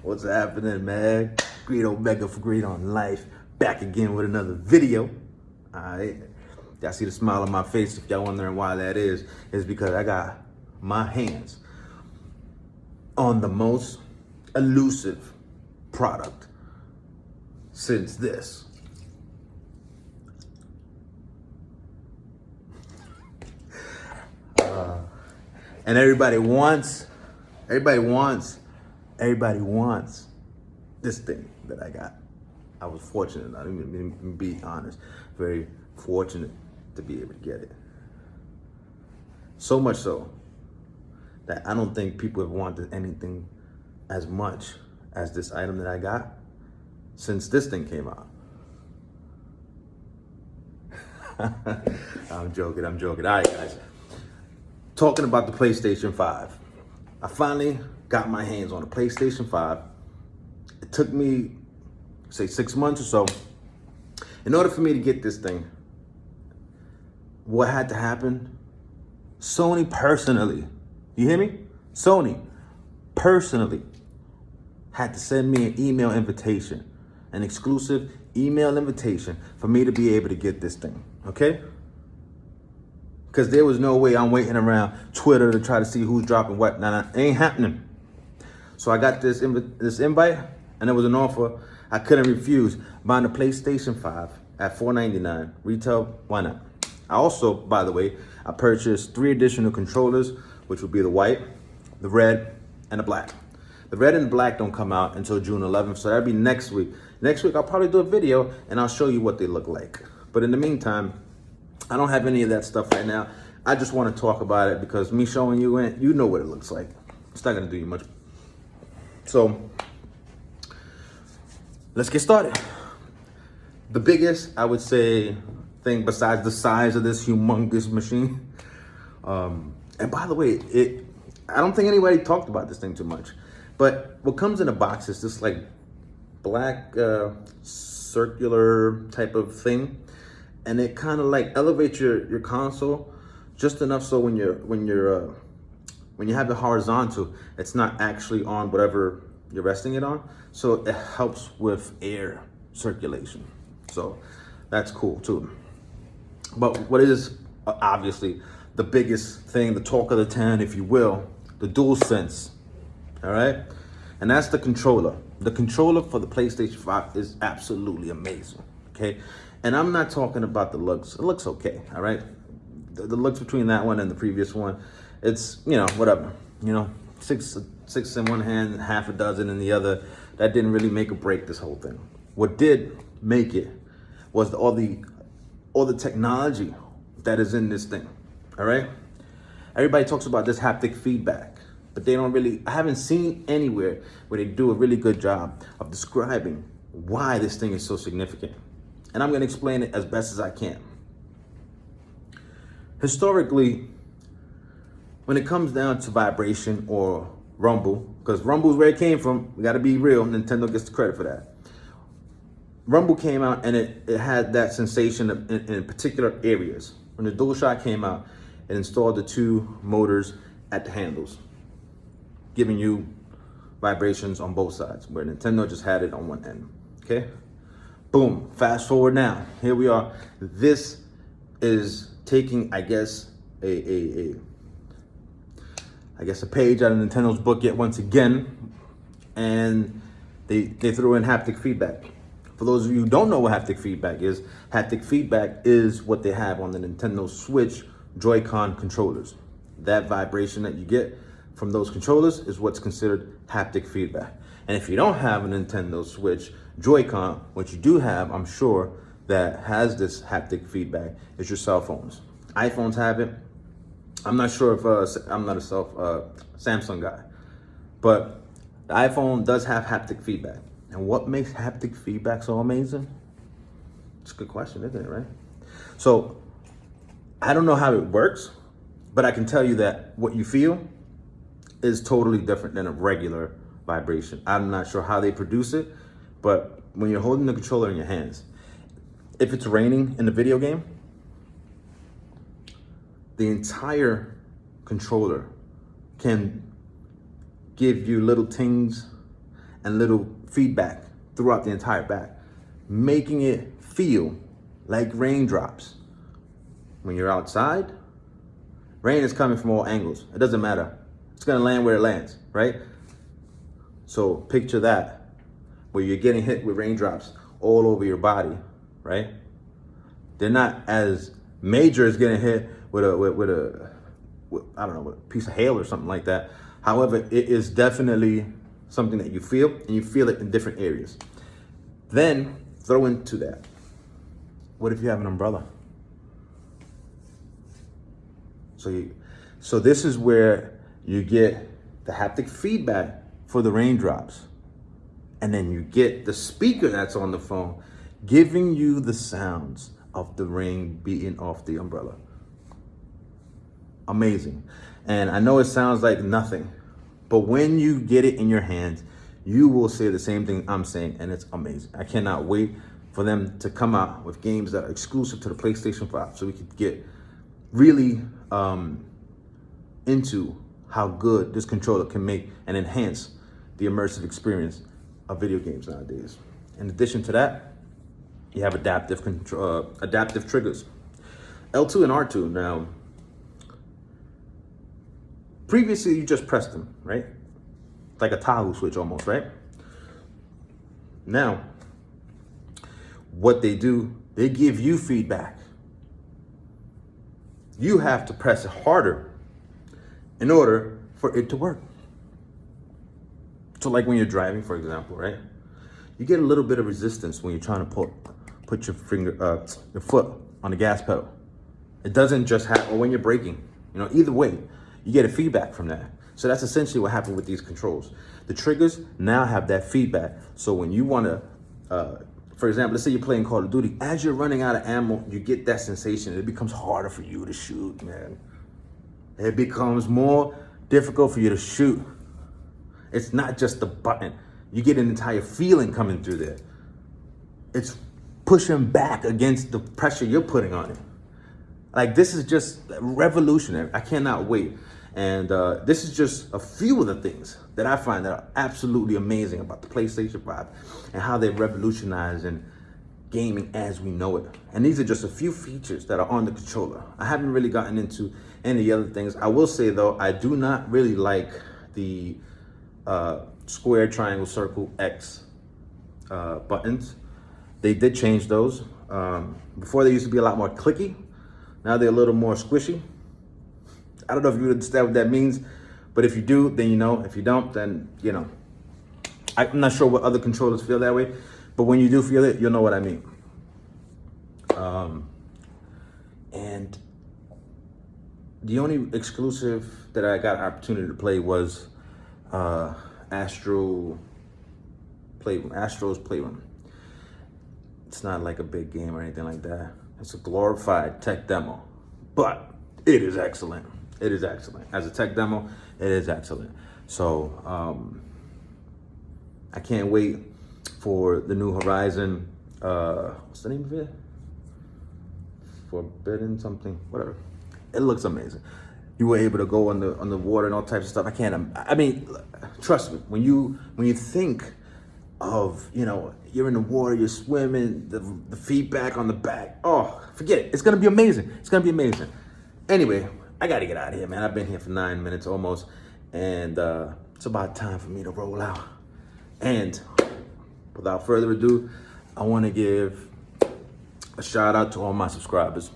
What's happening, man? Great Omega for Great on Life. Back again with another video. Alright. Y'all see the smile on my face. If y'all wondering why that is because I got my hands on the most elusive product since this. And everybody wants this thing that I got. I was fortunate, let me be honest, very fortunate to be able to get it. So much so that I don't think people have wanted anything as much as this item that I got since this thing came out. I'm joking. All right, guys. Talking about the PlayStation 5. I finally got my hands on a PlayStation 5. It took me, say, 6 months or so. In order for me to get this thing, what had to happen? Sony personally, you hear me? Sony personally had to send me an email invitation, an exclusive email invitation for me to be able to get this thing, okay? Because there was no way I'm waiting around Twitter to try to see who's dropping what. Nah, it ain't happening. So I got this invite, and it was an offer I couldn't refuse. Buying a PlayStation 5 at $499 retail, why not? I also, by the way, I purchased 3 additional controllers, which would be the white, the red, and the black. The red and the black don't come out until June 11th, so that'll be next week. Next week, I'll probably do a video, and I'll show you what they look like. But in the meantime, I don't have any of that stuff right now. I just want to talk about it because me showing you it, you know what it looks like. It's not going to do you much. So let's get started. The biggest, I would say, thing besides the size of this humongous machine. And by the way, I don't think anybody talked about this thing too much. But what comes in a box is this like black circular type of thing. And it kind of like elevates your console just enough so when you have it horizontal, it's not actually on whatever you're resting it on. So it helps with air circulation. So that's cool too. But what is obviously the biggest thing, the talk of the town, if you will, the DualSense. All right, and that's the controller. The controller for the PlayStation 5 is absolutely amazing. Okay. And I'm not talking about the looks. It looks okay, all right? The looks between that one and the previous one, it's, you know, whatever. You know, six in one hand, half a dozen in the other. That didn't really make or break this whole thing. What did make it was all the technology that is in this thing, all right? Everybody talks about this haptic feedback, but they don't really, I haven't seen anywhere where they do a really good job of describing why this thing is so significant. And I'm going to explain it as best as I can. Historically, when it comes down to vibration or rumble, because rumble is where it came from, we got to be real, Nintendo gets the credit for that. Rumble came out and it had that sensation in particular areas. When the DualShock came out, it installed the 2 motors at the handles, giving you vibrations on both sides, where Nintendo just had it on one end, okay? Boom, fast forward now, here we are. This is taking, I guess, a page out of Nintendo's book yet once again, and they threw in haptic feedback. For those of you who don't know what haptic feedback is what they have on the Nintendo Switch Joy-Con controllers. That vibration that you get from those controllers is what's considered haptic feedback. And if you don't have a Nintendo Switch Joy-Con, what you do have, I'm sure, that has this haptic feedback is your cell phones. iPhones have it. I'm not sure if, I'm not a Samsung guy, but the iPhone does have haptic feedback. And what makes haptic feedback so amazing? It's a good question, isn't it, right? So I don't know how it works, but I can tell you that what you feel is totally different than a regular vibration. I'm not sure how they produce it, but when you're holding the controller in your hands, if it's raining in the video game, the entire controller can give you little tings and little feedback throughout the entire back, making it feel like raindrops. When you're outside, rain is coming from all angles. It doesn't matter. It's gonna land where it lands, right? So picture that, where you're getting hit with raindrops all over your body, right? They're not as major as getting hit with a I don't know, with a piece of hail or something like that. However, it is definitely something that you feel, and you feel it in different areas. Then throw into that, what if you have an umbrella? So this is where you get the haptic feedback for the raindrops. And then you get the speaker that's on the phone giving you the sounds of the rain beating off the umbrella. Amazing. And I know it sounds like nothing, but when you get it in your hands, you will say the same thing I'm saying, and it's amazing. I cannot wait for them to come out with games that are exclusive to the PlayStation 5 so we could get really into how good this controller can make and enhance the immersive experience of video games nowadays. In addition to that, you have adaptive triggers. L2 and R2. Now, previously you just pressed them, right? Like a toggle switch almost, right? Now, what they do, they give you feedback. You have to press it harder in order for it to work. So like when you're driving, for example, right? You get a little bit of resistance when you're trying to put your foot on the gas pedal. It doesn't just happen, or when you're braking, either way, you get a feedback from that. So that's essentially what happened with these controls. The triggers now have that feedback. So when you want to, for example, let's say you're playing Call of Duty, as you're running out of ammo, you get that sensation. It becomes harder for you to shoot, man. It becomes more difficult for you to shoot. It's not just the button. You get an entire feeling coming through there. It's pushing back against the pressure you're putting on it. Like, this is just revolutionary. I cannot wait. And this is just a few of the things that I find that are absolutely amazing about the PlayStation 5 and how they've revolutionized in gaming as we know it. And these are just a few features that are on the controller. I haven't really gotten into any other things. I will say though, I do not really like the square, triangle, circle, X buttons. They did change those. Before they used to be a lot more clicky. Now they're a little more squishy. I don't know if you understand what that means, but if you do, then you know. If you don't, then you know. I'm not sure what other controllers feel that way, but when you do feel it, you'll know what I mean. And the only exclusive that I got opportunity to play was Astro's Playroom. It's not like a big game or anything like that. It's a glorified tech demo, but it is excellent. It is excellent. As a tech demo, it is excellent. So I can't wait for the new Horizon. What's the name of it? Forbidden something, whatever. It looks amazing. You were able to go on the water and all types of stuff. I mean, trust me. When you think of, you're in the water, you're swimming, the feedback on the back. Oh, forget it. It's gonna be amazing. It's gonna be amazing. Anyway, I gotta get out of here, man. I've been here for 9 minutes almost, and it's about time for me to roll out. And without further ado, I want to give a shout out to all my subscribers,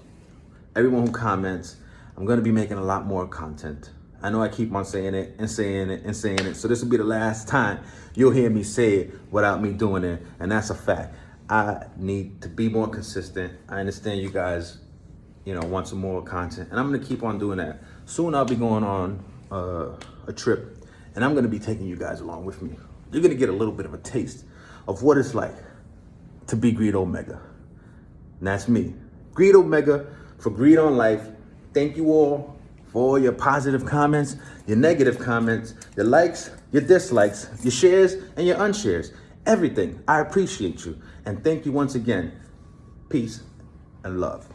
everyone who comments. I'm gonna be making a lot more content. I know I keep on saying it and saying it and saying it, so this will be the last time you'll hear me say it without me doing it, and that's a fact. I need to be more consistent. I understand you guys want some more content, and I'm gonna keep on doing that. Soon I'll be going on a trip, and I'm gonna be taking you guys along with me. You're gonna get a little bit of a taste of what it's like to be Greed Omega. And that's me, Greed Omega for Greed on Life. Thank you all for your positive comments, your negative comments, your likes, your dislikes, your shares, and your unshares. Everything. I appreciate you. And thank you once again. Peace and love.